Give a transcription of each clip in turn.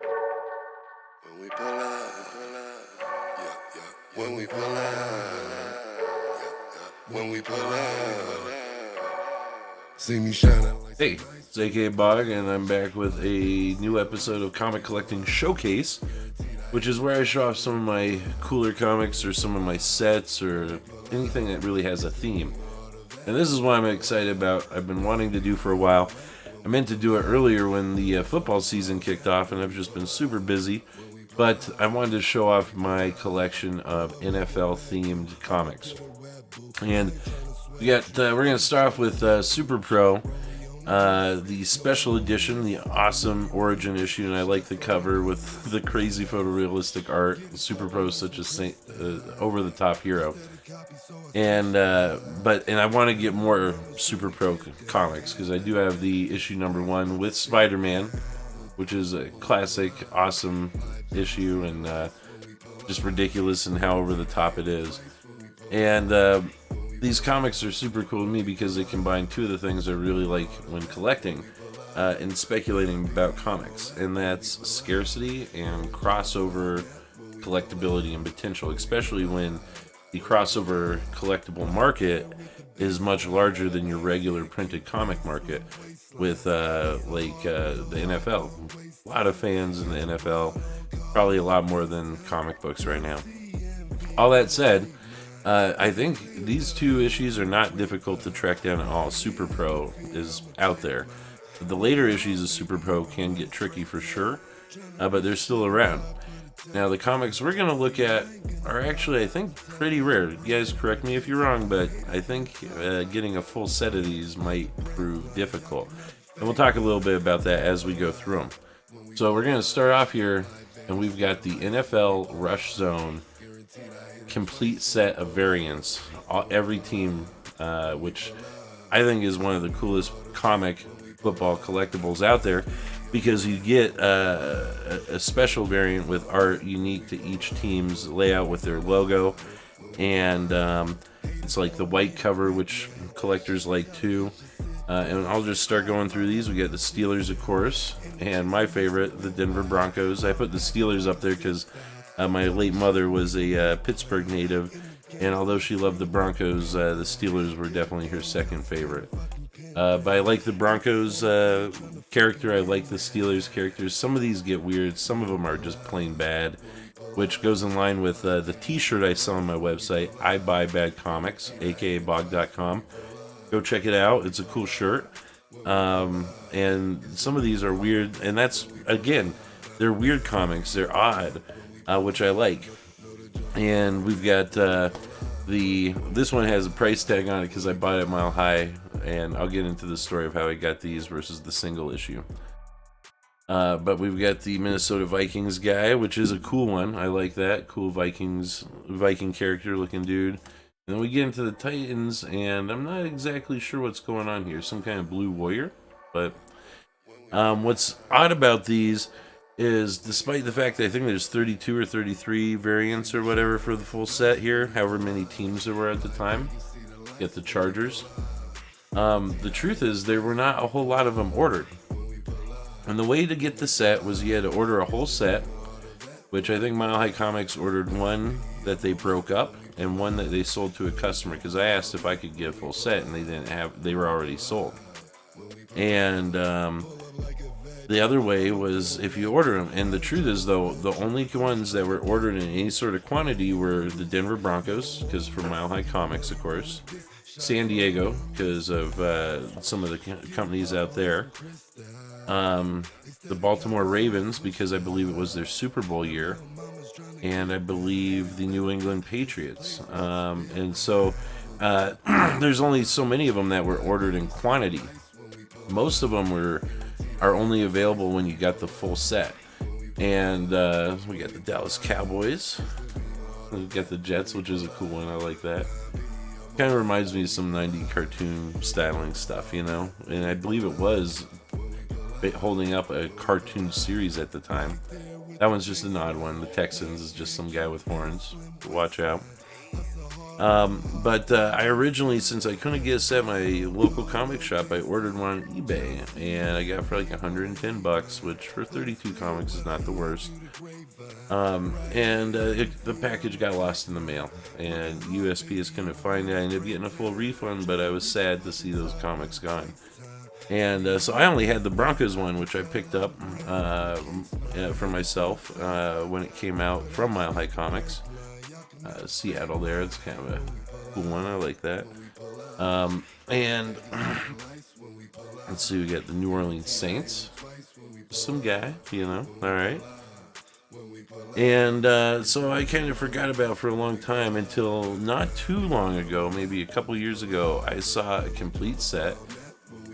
When we pull up, yeah, yeah. When we pull up, when we pull up, see me shining like Hey, it's akaBoG, and I'm back with a new episode of Comic Collecting Showcase, which is where I show off some of my cooler comics or some of my sets or anything that really has a theme. And this is what I'm excited about. I've been wanting to do for a while. I meant to do it earlier when the football season kicked off, and I've just been super busy. But I wanted to show off my collection of NFL themed comics. And we're going to start off with Super Pro, the special edition, the awesome origin issue, and I like the cover with the crazy photorealistic art. Super Pro is such a over the top hero, and I want to get more Super Pro comics because I do have the issue number 1 with Spider-Man, which is a classic, awesome issue, and just ridiculous in how over the top it is. And these comics are super cool to me because they combine two of the things I really like when collecting and speculating about comics, and that's scarcity and crossover collectability and potential, especially when the crossover collectible market is much larger than your regular printed comic market with the NFL. A lot of fans in the NFL, probably a lot more than comic books right now. All that said, I think these two issues are not difficult to track down at all. Super Pro is out there. The later issues of Super Pro can get tricky for sure, but they're still around. Now, the comics we're going to look at are actually, I think, pretty rare. You guys correct me if you're wrong, but I think getting a full set of these might prove difficult. And we'll talk a little bit about that as we go through them. So we're going to start off here, and we've got the NFL Rush Zone complete set of variants. Every team, which I think is one of the coolest comic football collectibles out there, because you get a special variant with art unique to each team's layout with their logo, and it's like the white cover, which collectors like too. And I'll just start going through these. We got the Steelers, of course, and my favorite, the Denver Broncos. I put the Steelers up there because my late mother was a Pittsburgh native, and although she loved the Broncos, the Steelers were definitely her second favorite. But I like the Broncos character. I like the Steelers characters. Some of these get weird. Some of them are just plain bad, which goes in line with the t-shirt I sell on my website, I Buy Bad Comics, akaBoG.com. Go check it out. It's a cool shirt. And some of these are weird, and that's, again, they're weird comics. They're odd, which I like. And we've got this one has a price tag on it because I bought it Mile High, and I'll get into the story of how I got these versus the single issue. But we've got the Minnesota Vikings guy, which is a cool one. I like that. Cool Viking character looking dude. And then we get into the Titans, and I'm not exactly sure what's going on here. Some kind of blue warrior. But what's odd about these is, despite the fact that I think there's 32 or 33 variants or whatever for the full set here, however many teams there were at the time, get the Chargers. The truth is, there were not a whole lot of them ordered. And the way to get the set was you had to order a whole set, which I think Mile High Comics ordered one that they broke up and one that they sold to a customer, because I asked if I could get a full set and they were already sold. And the other way was if you order them. And the truth is, though, the only ones that were ordered in any sort of quantity were the Denver Broncos, because for Mile High Comics, of course, San Diego, because of some of the companies out there, the Baltimore Ravens, because I believe it was their Super Bowl year, and I believe the New England Patriots. And so there's only so many of them that were ordered in quantity. Most of them are only available when you got the full set. And we got the Dallas Cowboys. We got the Jets, which is a cool one. I like that. Kind of reminds me of some 90s cartoon styling stuff, you know? And I believe it was holding up a cartoon series at the time. That one's just an odd one. The Texans is just some guy with horns. Watch out. But I originally, since I couldn't get a set at my local comic shop, I ordered one on eBay, and I got it for like $110, which for 32 comics is not the worst. The package got lost in the mail, and USPS couldn't find it. I ended up getting a full refund, but I was sad to see those comics gone. And so I only had the Broncos one, which I picked up for myself when it came out from Mile High Comics. Seattle there. It's kind of a cool one. I like that. And let's see, we got the New Orleans Saints. Some guy, all right. And so I kind of forgot about it for a long time until not too long ago, maybe a couple years ago, I saw a complete set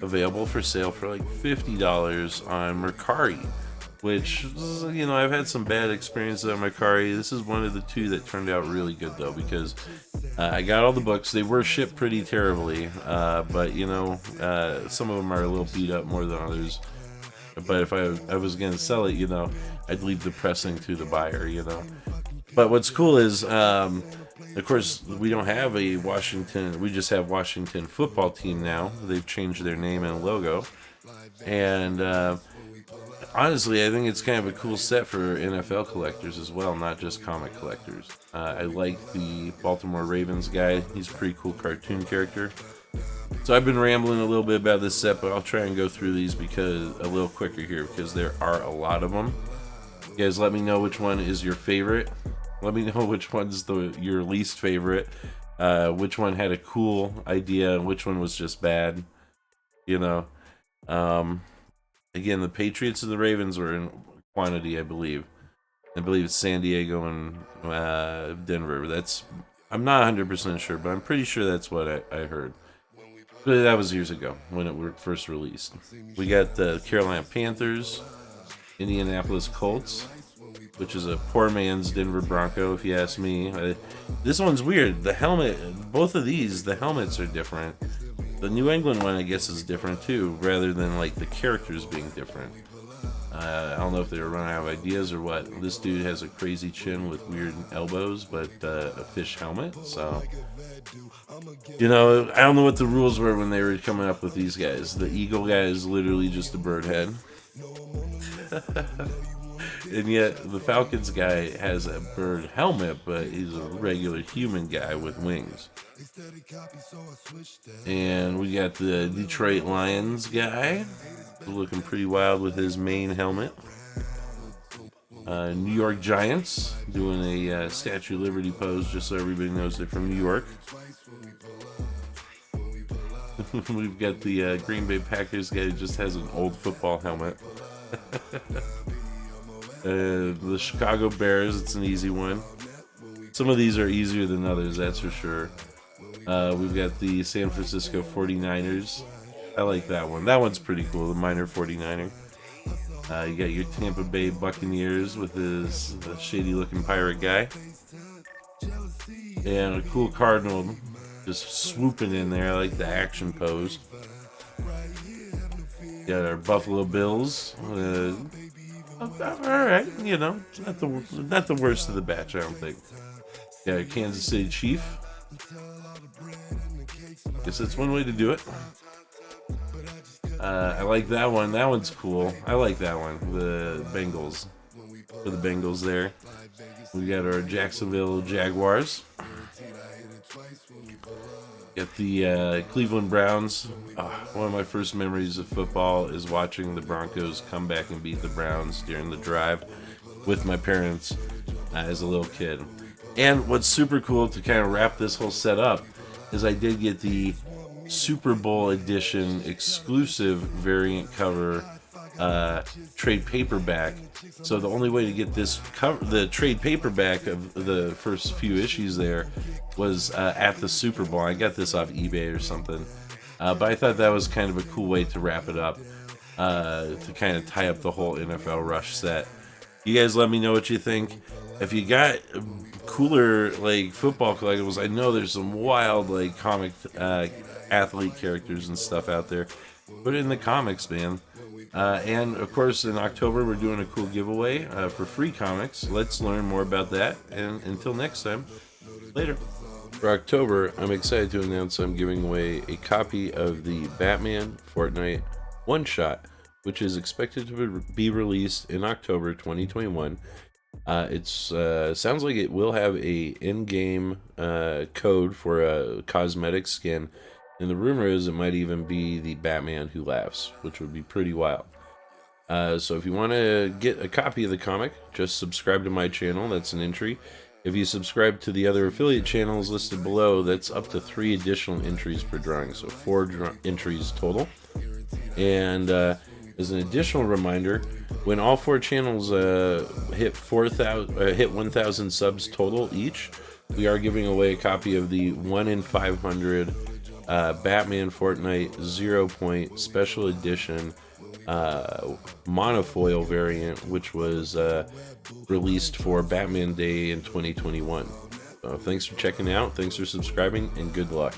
available for sale for like $50 on Mercari. Which, I've had some bad experiences on Macari. This is one of the two that turned out really good, though, because I got all the books. They were shipped pretty terribly, but, some of them are a little beat up more than others. But if I was going to sell it, I'd leave the pressing to the buyer, But what's cool is, of course, we don't have we just have Washington football team now. They've changed their name and logo. And, honestly, I think it's kind of a cool set for NFL collectors as well, not just comic collectors. I like the Baltimore Ravens guy. He's a pretty cool cartoon character. So I've been rambling a little bit about this set, but I'll try and go through these a little quicker here because there are a lot of them. You guys let me know which one is your favorite. Let me know which one's your least favorite. Which one had a cool idea and which one was just bad. Again, the Patriots and the Ravens were in quantity, I believe. I believe it's San Diego and Denver. I'm not 100% sure, but I'm pretty sure that's what I heard. But that was years ago when it were first released. We got the Carolina Panthers, Indianapolis Colts, which is a poor man's Denver Bronco, if you ask me. This one's weird. The helmet, both of these, the helmets are different. The New England one, I guess, is different too, rather than like the characters being different. I don't know if they were running out of ideas or what. This dude has a crazy chin with weird elbows, but a fish helmet. So, I don't know what the rules were when they were coming up with these guys. The eagle guy is literally just a bird head. And yet, the Falcons guy has a bird helmet, but he's a regular human guy with wings. And we got the Detroit Lions guy, looking pretty wild with his main helmet. New York Giants, doing a Statue of Liberty pose, just so everybody knows they're from New York. We've got the Green Bay Packers guy who just has an old football helmet. The Chicago Bears, it's an easy one. Some of these are easier than others, that's for sure. We've got the San Francisco 49ers. I like that one. That one's pretty cool, the minor 49er. You got your Tampa Bay Buccaneers with his shady looking pirate guy. And a cool Cardinal just swooping in there. I like the action pose. Got our Buffalo Bills. Alright, not the worst of the batch, I don't think. Got a Kansas City Chief. Guess that's one way to do it. I like that one. That one's cool. I like that one. The Bengals. For the Bengals there. We got our Jacksonville Jaguars. Got the Cleveland Browns. One of my first memories of football is watching the Broncos come back and beat the Browns during the drive with my parents as a little kid. And what's super cool to kind of wrap this whole set up is I did get the Super Bowl edition exclusive variant cover trade paperback. So the only way to get this the trade paperback of the first few issues there was at the Super Bowl. I got this off eBay or something. But I thought that was kind of a cool way to wrap it up, to kind of tie up the whole NFL Rush set. You guys let me know what you think. If you got cooler like football collectibles, I know there's some wild like comic athlete characters and stuff out there. Put it in the comics, man. And of course, in October we're doing a cool giveaway for free comics. Let's learn more about that. And until next time, later. For October, I'm excited to announce I'm giving away a copy of the Batman Fortnite one-shot, which is expected to be released in October 2021. It's sounds like it will have a in-game code for a cosmetic skin, and the rumor is it might even be the Batman Who Laughs, which would be pretty wild. So if you want to get a copy of the comic, just subscribe to my channel. That's an entry. If you subscribe to the other affiliate channels listed below, that's up to 3 additional entries per drawing, so 4 entries total. And as an additional reminder, when all 4 channels hit 1,000 subs total each, we are giving away a copy of the 1 in 500 Batman Fortnite 0 Point Special Edition monofoil variant, which was released for Batman Day in 2021. Thanks for checking out, thanks for subscribing, and good luck.